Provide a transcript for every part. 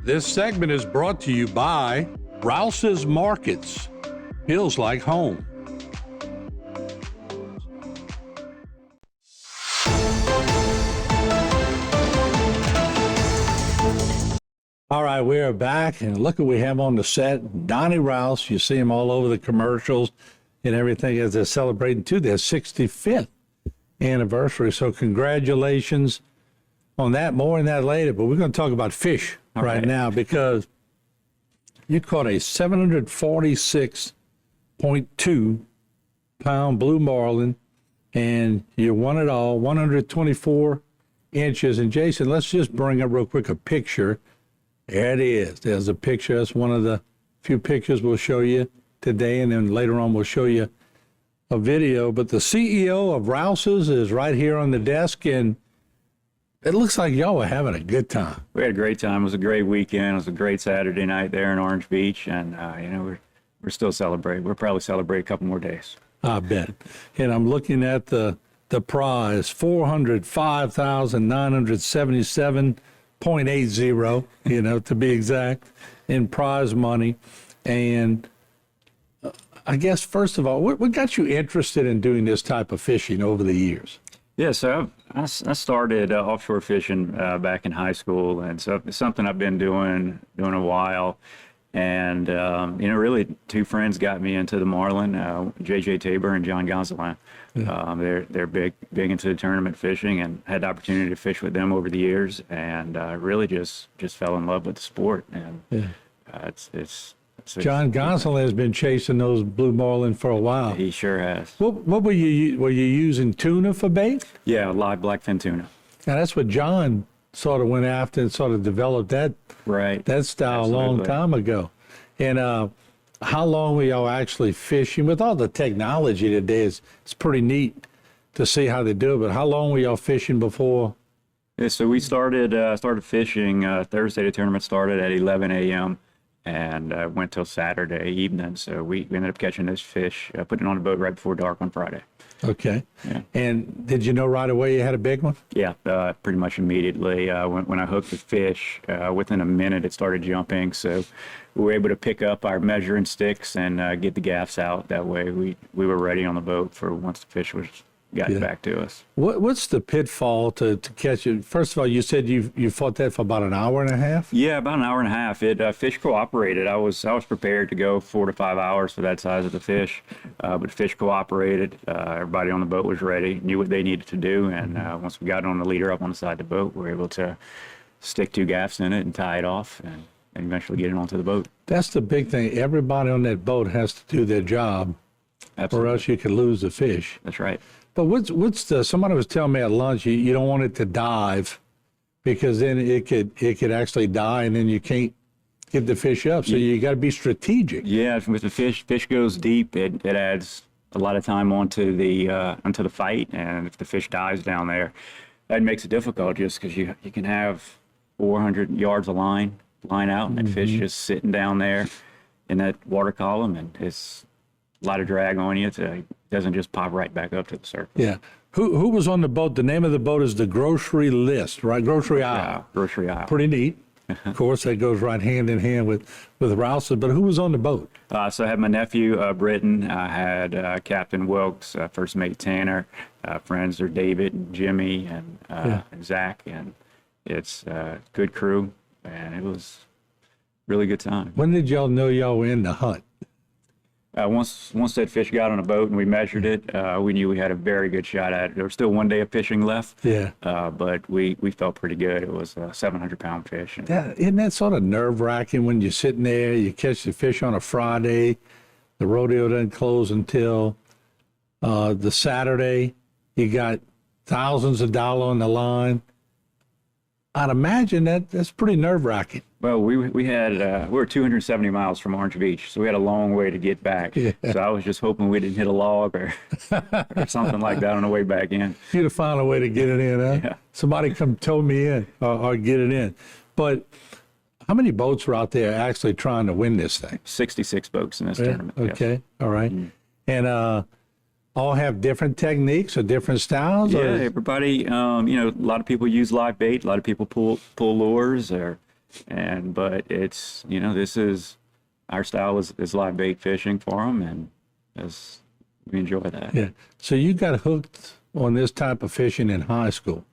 This segment is brought to you by Rouses Markets. Feels like home. All right, we are back, and look what we have on the set. Donny Rouse, you see him all over the commercials and everything as they're celebrating, too, their 65th anniversary. So congratulations on that, more on that later. But we're going to talk about fish right now, because you caught a 746.2 pound blue marlin, and you won it all, 124 inches. And Jason, let's just bring up real quick a picture. There it is. There's a picture. That's one of the few pictures we'll show you today, and then later on we'll show you a video. But the CEO of Rouses is right here on the desk, and it looks like y'all were having a good time. We had a great time. It was a great weekend. It was a great Saturday night there in Orange Beach, and we're still celebrating. We'll probably celebrate a couple more days. I bet. And I'm looking at the prize, $405,977.80, to be exact, in prize money. And I guess, first of all, what got you interested in doing this type of fishing over the years? Yeah, so I started offshore fishing back in high school, and so it's something I've been doing a while. And really, two friends got me into the Marlin, JJ Tabor and John Gonsolin. Yeah. They're big into the tournament fishing, and had the opportunity to fish with them over the years, and really just fell in love with the sport. And it's John Gonsolin has been chasing those blue marlin for a while. He sure has. What were you using tuna for bait? Yeah, live blackfin tuna. Now that's what John sort of went after and sort of developed that style a long time ago. And how long were y'all actually fishing? With all the technology today, it's pretty neat to see how they do it. But how long were y'all fishing before? Yeah, so we started fishing Thursday. The tournament started at 11 a.m. and went till Saturday evening. So we ended up catching this fish, putting it on the boat right before dark on Friday. Okay. Yeah. And did you know right away you had a big one? Yeah, pretty much immediately. When I hooked the fish, within a minute it started jumping. So we were able to pick up our measuring sticks and get the gaffs out. That way we were ready on the boat for once the fish got back to us. What's the pitfall to catch it? First of all, you said you fought that for about an hour and a half? Yeah, about an hour and a half. Fish cooperated. I was prepared to go 4 to 5 hours for that size of the fish, but fish cooperated. Everybody on the boat was ready, knew what they needed to do, and once we got on the leader up on the side of the boat, we were able to stick 2 gaffs in it and tie it off, and eventually get it onto the boat. That's the big thing. Everybody on that boat has to do their job. Absolutely. Or else you could lose the fish. That's right. But somebody was telling me at lunch, you don't want it to dive, because then it could actually die, and then you can't get the fish up. So you got to be strategic. Yeah, with the fish goes deep. It adds a lot of time onto the fight, and if the fish dives down there, that makes it difficult, just because you can have 400 yards of line out, and that fish just sitting down there in that water column, and it's a lot of drag on you. It doesn't just pop right back up to the surface. Yeah. Who was on the boat? The name of the boat is the Grocery List, right? Grocery Isle. Yeah, Grocery Isle. Pretty neat. Of course, that goes right hand in hand with Rouses. But who was on the boat? So I had my nephew, Britton. I had Captain Wilkes, First Mate Tanner. Friends are David and Jimmy and Zach. And it's a good crew, and it was really good time. When did y'all know y'all were in the hunt? Once that fish got on a boat and we measured it, we knew we had a very good shot at it. There was still 1 day of fishing left, but we felt pretty good. It was a 700-pound fish. Yeah, isn't that sort of nerve-wracking when you're sitting there, you catch the fish on a Friday, the rodeo doesn't close until the Saturday, you got thousands of dollars on the line. I'd imagine that's pretty nerve-wracking. Well, we were 270 miles from Orange Beach, so we had a long way to get back. Yeah. So I was just hoping we didn't hit a log or something like that on the way back in. You'd have found a way to get it in, huh? Yeah. Somebody come tow me in or get it in. But how many boats were out there actually trying to win this thing? 66 boats in this tournament. Okay, yes. All right. Mm. And all have different techniques or different styles? Yeah, everybody, a lot of people use live bait. A lot of people pull lures, or but it's, this is our style is live bait fishing for them, and we enjoy that. Yeah. So you got hooked on this type of fishing in high school.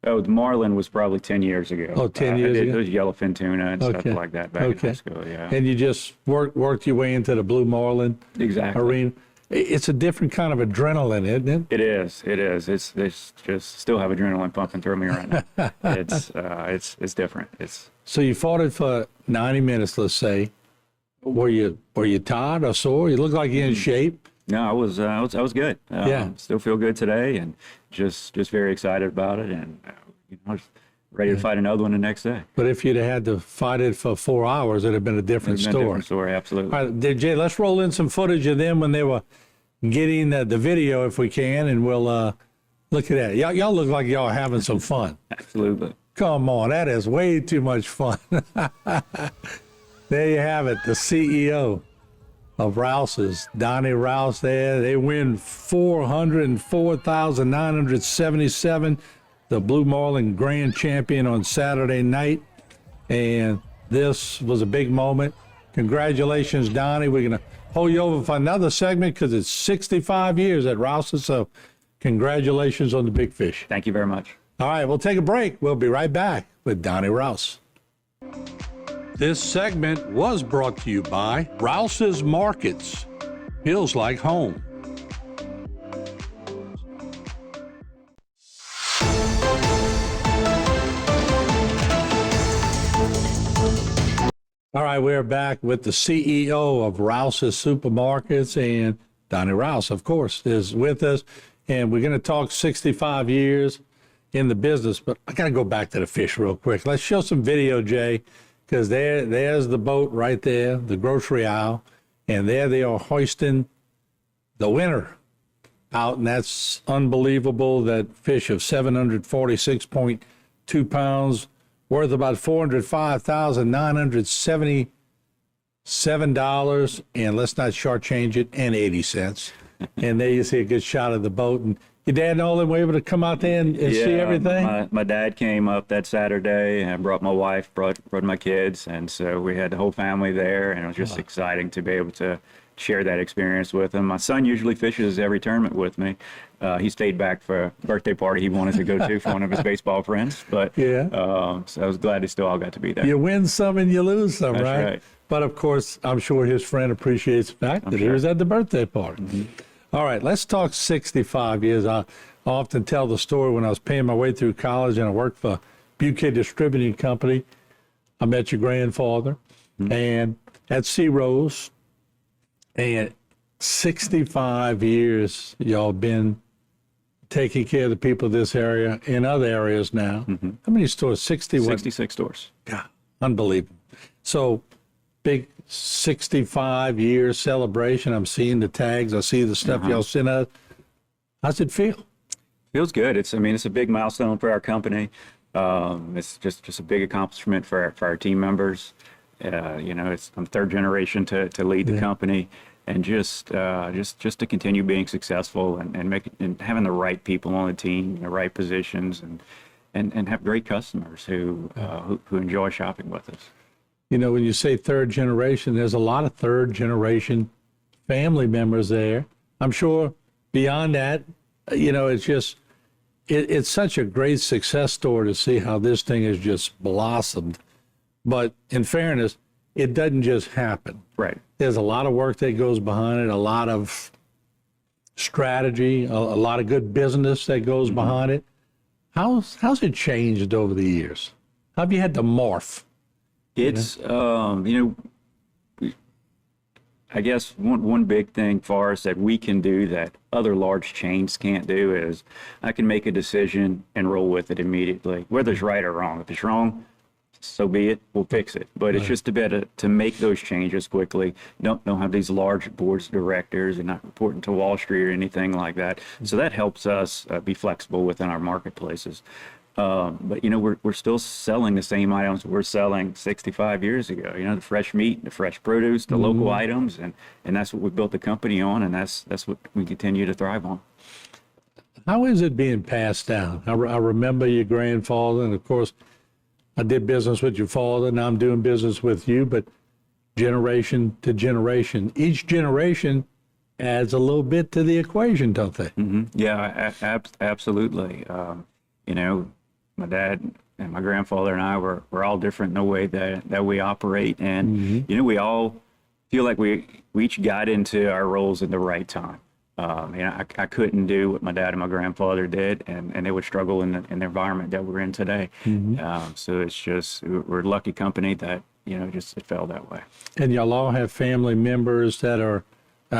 Oh, the Marlin was probably 10 years ago. Oh, 10 years ago? It was yellowfin tuna and stuff Okay. like that back in high school, yeah. And you just worked your way into the blue marlin Exactly. arena. It's a different kind of adrenaline, isn't it? It is. It's just still have adrenaline pumping through me right now. It's different. So you fought it for 90 minutes, let's say. Were you tired or sore? You look like you're in shape. No, I was good. Yeah. Still feel good today, and just very excited about it, and I was ready to fight another one the next day. But if you'd had to fight it for 4 hours, it'd have been a different It's been a story. different story, absolutely. All right, Jay, let's roll in some footage of them when they were getting the video, if we can, and we'll look at that. Y'all look like y'all are having some fun. Absolutely. Come on, that is way too much fun. There you have it, the CEO of Rouses, Donny Rouse there. They win $404,977, the Blue Marlin Grand Champion on Saturday night. And this was a big moment. Congratulations, Donny. We're going to hold you over for another segment because it's 65 years at Rouses. So congratulations on the big fish. Thank you very much. All right, we'll take a break. We'll be right back with Donny Rouse. This segment was brought to you by Rouse's Markets. Feels like home. All right, we're back with the CEO of Rouse's Supermarkets, and Donny Rouse, of course, is with us. And we're going to talk 65 years in the business, but I got to go back to the fish real quick. Let's show some video, Jay, because there's the boat right there, the grocery aisle, and there they are hoisting the winner out, and that's unbelievable. That fish of 746.2 pounds, worth about $405,977, and let's not shortchange it, and 80 cents. And there you see a good shot of the boat. And your dad and all them were able to come out there and see everything? My dad came up that Saturday and brought my wife, brought my kids, and so we had the whole family there, and it was just exciting to be able to share that experience with them. My son usually fishes every tournament with me. He stayed back for a birthday party he wanted to go to for one of his baseball friends, but so I was glad they still all got to be there. You win some and you lose some, That's right? right. But of course, I'm sure his friend appreciates the fact that he was at the birthday party. Mm-hmm. All right, let's talk 65 years. I often tell the story when I was paying my way through college and I worked for Buquet Distributing Company. I met your grandfather and at Sea Rose, and 65 years y'all been taking care of the people of this area in other areas now. How many stores? 66 stores. God, unbelievable. So big 65-year celebration. I'm seeing the tags. I see the stuff y'all sent us. How's it feel? Feels good. It's a big milestone for our company. It's just a big accomplishment for our team members. I'm third generation to lead the company, and just to continue being successful and having the right people on the team, the right positions, and have great customers who enjoy shopping with us. You know, when you say third generation, there's a lot of third generation family members there. I'm sure beyond that, it's such a great success story to see how this thing has just blossomed. But in fairness, it doesn't just happen. Right. There's a lot of work that goes behind it, a lot of strategy, a lot of good business that goes behind it. How's it changed over the years? How have you had to morph? It's, I guess one big thing for us that we can do that other large chains can't do is I can make a decision and roll with it immediately, whether it's right or wrong. If it's wrong, so be it, we'll fix it. But it's just a bit to make those changes quickly. Don't have these large boards of directors and not reporting to Wall Street or anything like that. So that helps us be flexible within our marketplaces. But we're still selling the same items we're selling 65 years ago. The fresh meat, the fresh produce, the local items, and that's what we built the company on, and that's what we continue to thrive on. How is it being passed down? I remember your grandfather, and of course, I did business with your father, now I'm doing business with you, but generation to generation, each generation adds a little bit to the equation, don't they? Yeah, absolutely. You know, my dad and my grandfather and I were all different in the way that we operate. And, you know, we all feel like we each got into our roles at the right time. You know, I couldn't do what my dad and my grandfather did, and they would struggle in the environment that we're in today. So it's just, we're a lucky company that, you know, just it fell that way. And y'all all have family members that are,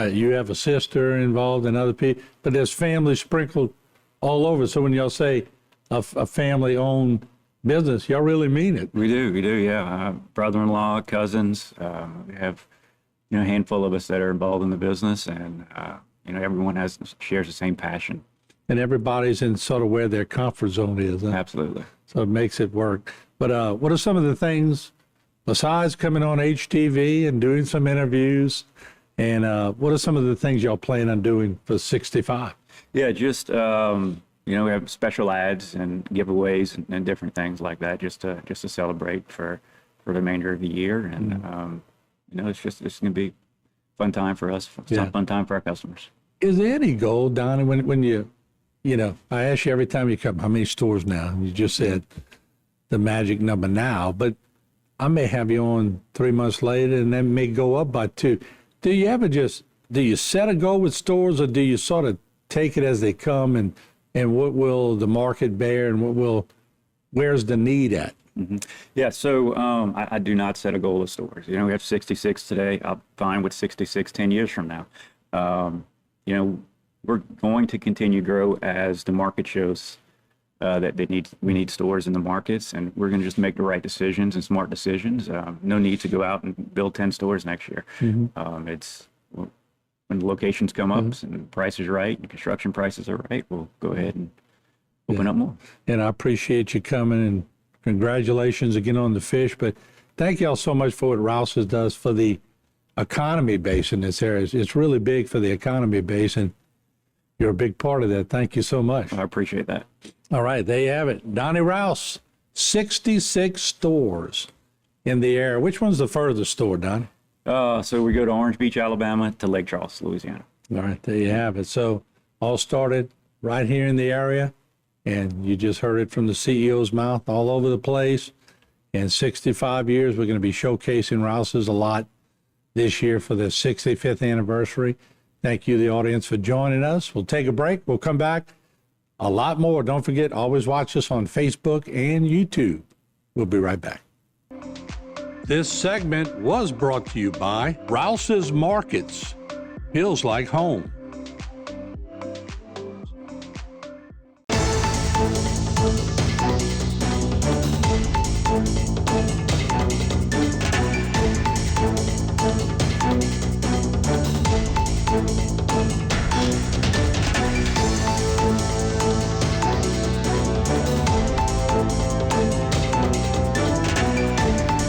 you have a sister involved and other people, but there's family sprinkled all over. So when y'all say a family-owned business, y'all really mean it. We do, yeah. Brother-in-law, cousins. We have, you know, a handful of us that are involved in the business, and you know, everyone shares the same passion. And everybody's in sort of where their comfort zone is. Huh? Absolutely. So it makes it work. But what are some of the things, besides coming on HTV and doing some interviews, and what are some of the things y'all plan on doing for 65? Yeah, just, you know, we have special ads and giveaways and different things like that, just to celebrate for the remainder of the year. And, you know, it's going to be a fun time for us, fun time for our customers. Is there any goal, Donny, when you know, I ask you every time you come, how many stores now? And you just said the magic number now, but I may have you on 3 months later and then may go up by 2. Do you ever do you set a goal with stores, or do you sort of take it as they come, and what will the market bear, and where's the need at? Yeah, so I do not set a goal with stores. You know, we have 66 today. I'm fine with 66 10 years from now. You know, we're going to continue to grow as the market shows that we need stores in the markets, and we're going to just make the right decisions and smart decisions. No need to go out and build 10 stores next year. It's when the locations come up and the price is right and construction prices are right, we'll go ahead and open up more. And I appreciate you coming, and congratulations again on the fish. But thank y'all so much for what Rouses does for the economy base in this area. It's really big for the economy base, and you're a big part of that. Thank you so much. I appreciate that. All right, there you have it. Donny Rouse, 66 stores in the area. Which one's the furthest store, Donny? So we go to Orange Beach, Alabama, to Lake Charles, Louisiana. All right, there you have it. So all started right here in the area, and you just heard it from the CEO's mouth, all over the place. In 65 years, we're going to be showcasing Rouses a lot this year for the 65th anniversary. Thank you, the audience, for joining us. We'll take a break. We'll come back. A lot more. Don't forget, always watch us on Facebook and YouTube. We'll be right back. This segment was brought to you by Rouses Markets. Feels like home.